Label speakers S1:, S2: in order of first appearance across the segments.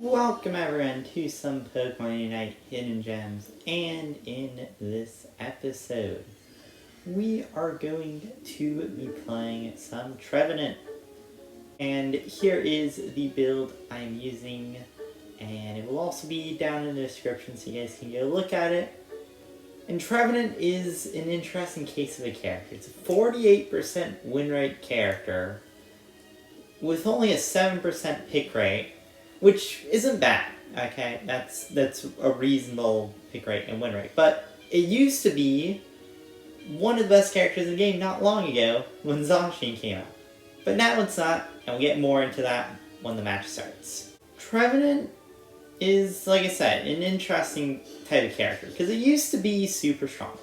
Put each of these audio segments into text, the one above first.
S1: Welcome everyone to some Pokemon Unite Hidden Gems, and in this episode, we are going to be playing some Trevenant. And here is the build I'm using, and it will also be down in the description so you guys can go look at it. And Trevenant is an interesting case of a character. It's a 48% win rate character with only a 7% pick rate, which isn't bad. Okay, that's a reasonable pick rate and win rate. But it used to be one of the best characters in the game not long ago when Zacian came out. But now it's not, and we'll get more into that when the match starts. Trevenant is, like I said, an interesting type of character, because it used to be super strong.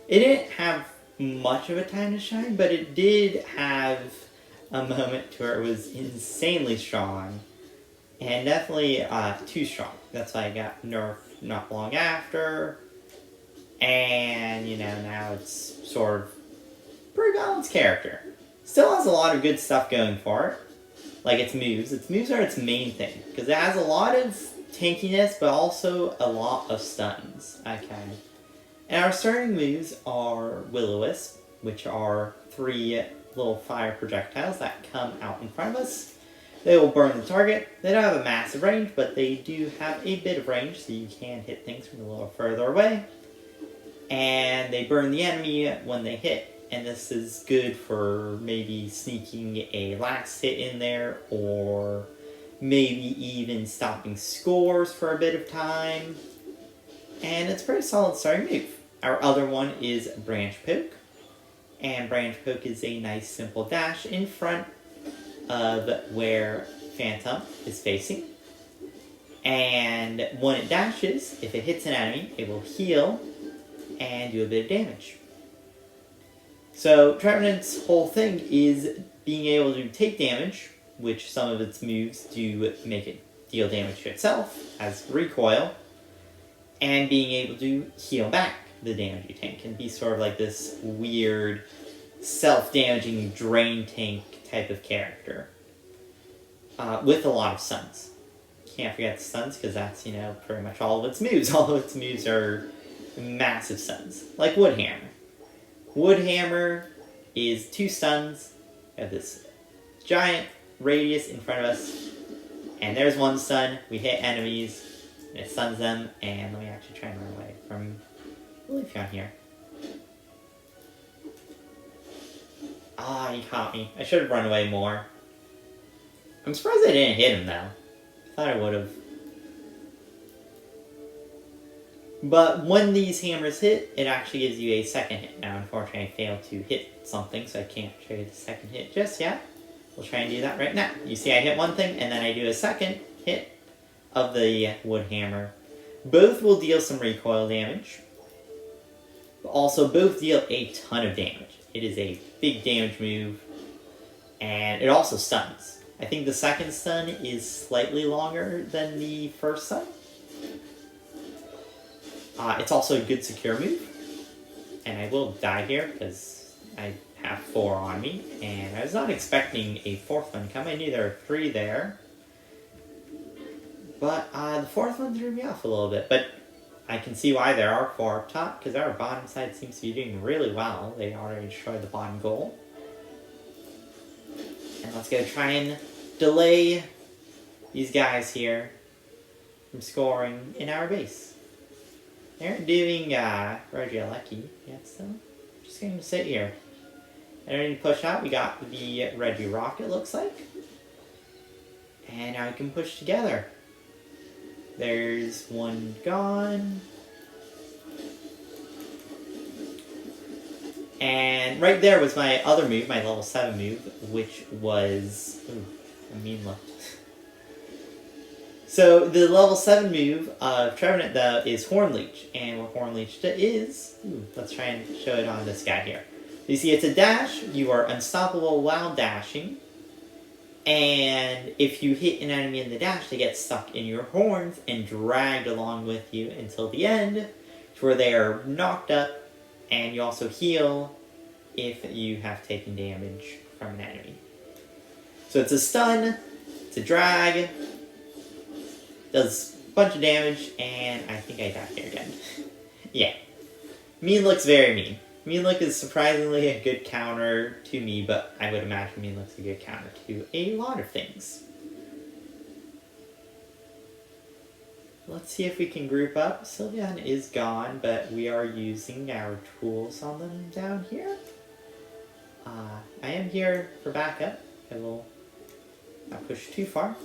S1: It didn't have much of a time to shine, but it did have a moment where it was insanely strong. And definitely too strong. That's why I got nerfed not long after. And, now it's sort of pretty balanced character. Still has a lot of good stuff going for it. Like its moves. Its moves are its main thing. Because it has a lot of tankiness, but also a lot of stuns. Okay. And our starting moves are Will-O-Wisp, which are 3 little fire projectiles that come out in front of us. They will burn the target. They don't have a massive range, but they do have a bit of range, so you can hit things from a little further away. And they burn the enemy when they hit, and this is good for maybe sneaking a last hit in there, or maybe even stopping scores for a bit of time. And it's a pretty solid starting move. Our other one is Branch Poke. And Branch Poke is a nice simple dash in front of where Phantom is facing. And when it dashes, if it hits an enemy, it will heal and do a bit of damage. So Trevenant's whole thing is being able to take damage, which some of its moves do make it deal damage to itself as recoil, and being able to heal back the damage you take and be sort of like this weird self-damaging drain tank type of character with a lot of stuns. Can't forget the stuns because that's, pretty much all of its moves. All of its moves are massive stuns. Like Woodhammer. Woodhammer is 2 stuns. We have this giant radius in front of us. And there's 1 stun. We hit enemies. And it stuns them. And let me actually try and run away from Leech here. Ah, he caught me. I should have run away more. I'm surprised I didn't hit him, though. I thought I would have. But when these hammers hit, it actually gives you a second hit. Now, unfortunately, I failed to hit something, so I can't show you the second hit just yet. We'll try and do that right now. You see I hit one thing, and then I do a second hit of the wood hammer. Both will deal some recoil damage. But also, both deal a ton of damage. It is a big damage move, and it also stuns. I think the second stun is slightly longer than the first stun. It's also a good secure move, and I will die here because I have 4 on me, and I was not expecting a 4th one come. I knew there were 3 there, but the 4th one threw me off a little bit, but I can see why there are 4 up top, because our bottom side seems to be doing really well. They already destroyed the bottom goal. And let's go try and delay these guys here from scoring in our base. They're doing Regieleki yet, so I'm just going to sit here. And ready to push out. We got the Regi Rocket, looks like. And now we can push together. There's 1 gone. And right there was my other move, my level 7 move, which was... Ooh, a mean look. So the level 7 move of Trevenant, though, is Horn Leech. And what Horn Leech is... Ooh, let's try and show it on this guy here. You see, it's a dash. You are unstoppable while dashing. And if you hit an enemy in the dash, they get stuck in your horns and dragged along with you until the end, to where they are knocked up, and you also heal if you have taken damage from an enemy. So it's a stun, it's a drag, Does a bunch of damage, and I think I died here again. Yeah. Mean Look's very mean. Mean Look is surprisingly a good counter to me, but I would imagine Mean Look's a good counter to a lot of things. Let's see if we can group up. Sylveon is gone, but we are using our tools on them down here. I am here for backup. I will not push too far.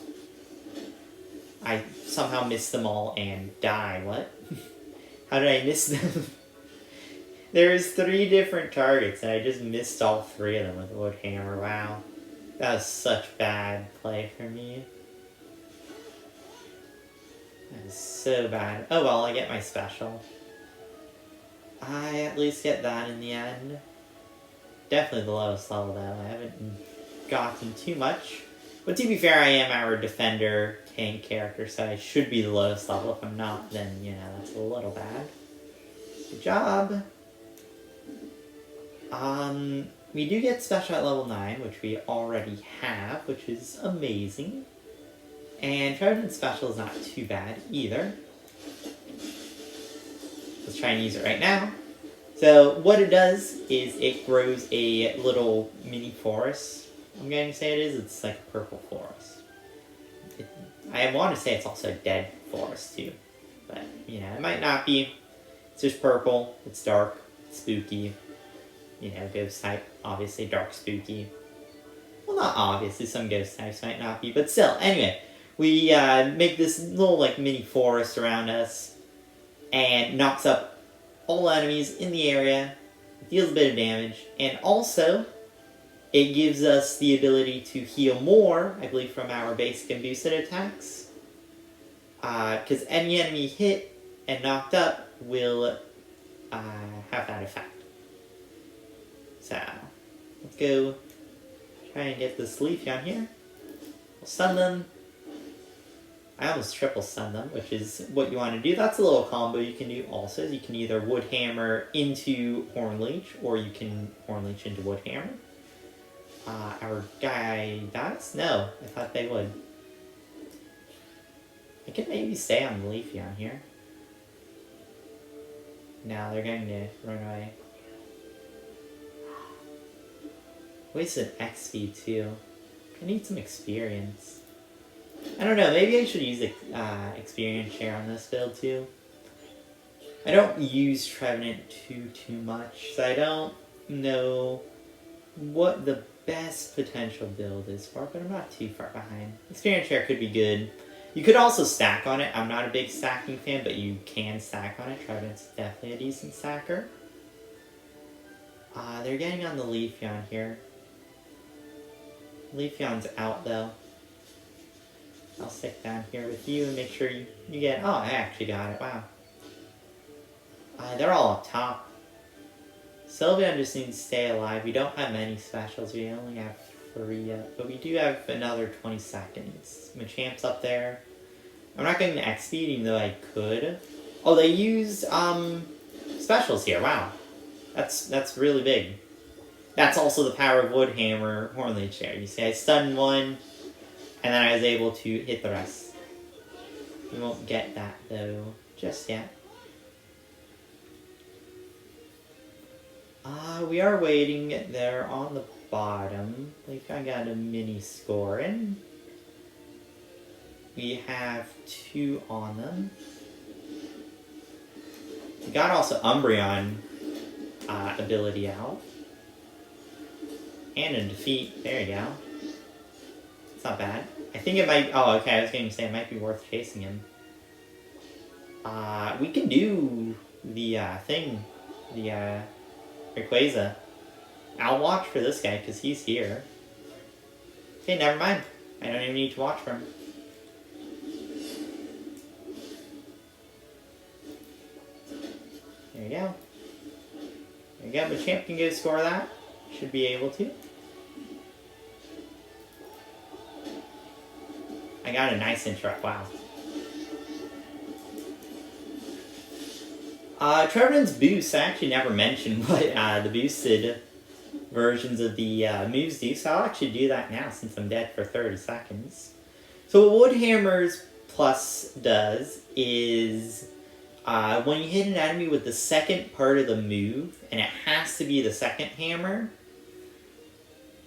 S1: I somehow missed them all and die. What? How did I miss them? There's 3 different targets, and I just missed all 3 of them with the Wood Hammer. Wow. That was such bad play for me. That is so bad. Oh well, I get my special. I at least get that in the end. Definitely the lowest level though. I haven't gotten too much. But to be fair, I am our defender tank character, so I should be the lowest level. If I'm not, then, you know, that's a little bad. Good job. We do get special at level 9, which we already have, which is amazing. And Trevenant special is not too bad either. Let's try and use it right now. So what it does is it grows a little mini forest. I'm going to say it is. It's like a purple forest. I want to say it's also a dead forest too. But, you know, it might not be. It's just purple. It's dark. It's spooky. You know, ghost type. Obviously dark spooky. Well, not obviously. Some ghost types might not be. But still, anyway. We make this little, like, mini forest around us. And knocks up all enemies in the area. Deals a bit of damage. And also, it gives us the ability to heal more, I believe, from our basic and boosted attacks. Because any enemy hit and knocked up will have that effect. So, let's go try and get this Leafeon here. We'll stun them. I almost triple stun them, which is what you want to do. That's a little combo you can do also. You can either Wood Hammer into Horn Leech, or you can Horn Leech into Wood Hammer. Our guy dies? No, I thought they would. I could maybe stay on the Leafeon here. No, they're going to run away. Wasted XP too. I need some experience. I don't know, maybe I should use experience share on this build too. I don't use Trevenant too much, so I don't know what the best potential build is for, but I'm not too far behind. Experience share could be good. You could also stack on it. I'm not a big stacking fan, but you can stack on it. Trevenant's definitely a decent stacker. They're getting on the Leafeon here. Leafeon's out though. I'll stick down here with you and make sure you get... Oh, I actually got it. Wow. They're all up top. Sylveon just needs to stay alive. We don't have many specials. We only have 3 yet. But we do have another 20 seconds. Machamp's up there. I'm not getting the X speed, even though I could. Oh, they used specials here. Wow. That's really big. That's also the power of Wood Hammer, Horn Leech there. You see, I stunned one, and then I was able to hit the rest. We won't get that, though, just yet. We are waiting. They're on the bottom. I think I got a mini score in. We have 2 on them. We got also Umbreon ability out. And a defeat. There you go. It's not bad. I think it might... Oh, okay, I was going to say it might be worth chasing him. We can do the thing. The Rayquaza. I'll watch for this guy because he's here. Okay, never mind. I don't even need to watch for him. There you go. There you go. Machamp can go score that. Should be able to. I got a nice interrupt. Wow. Trevenant's boost, I actually never mentioned what the boosted versions of the moves do, so I'll actually do that now since I'm dead for 30 seconds. So Wood Hammer's Plus does is when you hit an enemy with the second part of the move, and it has to be the second hammer,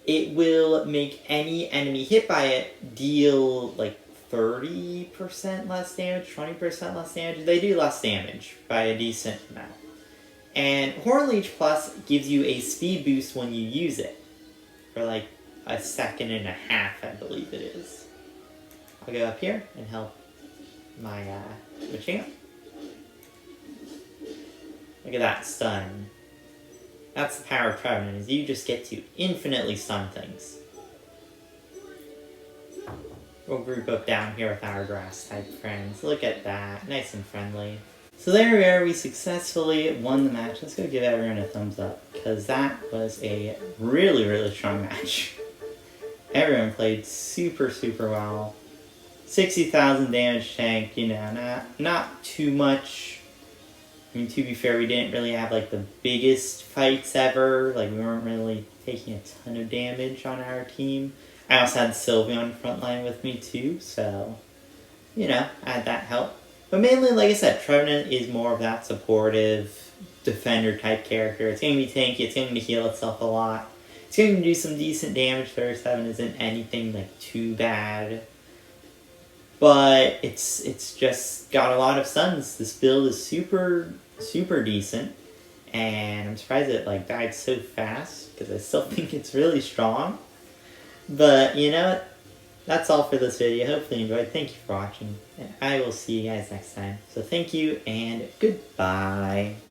S1: it will make any enemy hit by it deal like 30% less damage, 20% less damage. They do less damage by a decent amount. And Horn Leech Plus gives you a speed boost when you use it. For like a second and a half, I believe it is. I'll go up here and help my champ. Look at that stun. That's the power of Trevenant, is you just get to infinitely stun things. We'll group up down here with our grass type friends. Look at that, nice and friendly. So there we are, we successfully won the match. Let's go give everyone a thumbs up, because that was a really, really strong match. Everyone played super, super well. 60,000 damage tank, you know, not too much. I mean, to be fair, we didn't really have like the biggest fights ever. Like, we weren't really taking a ton of damage on our team. I also had Sylvia on the front line with me too, so, you know, I had that help. But mainly, like I said, Trevenant is more of that supportive, defender-type character. It's going to be tanky, it's going to heal itself a lot. It's going to do some decent damage. 37 isn't anything, like, too bad. But it's just got a lot of stuns. This build is super, super decent. And I'm surprised it, like, died so fast, because I still think it's really strong. But, you know what? That's all for this video. Hopefully you enjoyed. Thank you for watching. And I will see you guys next time. So thank you and goodbye.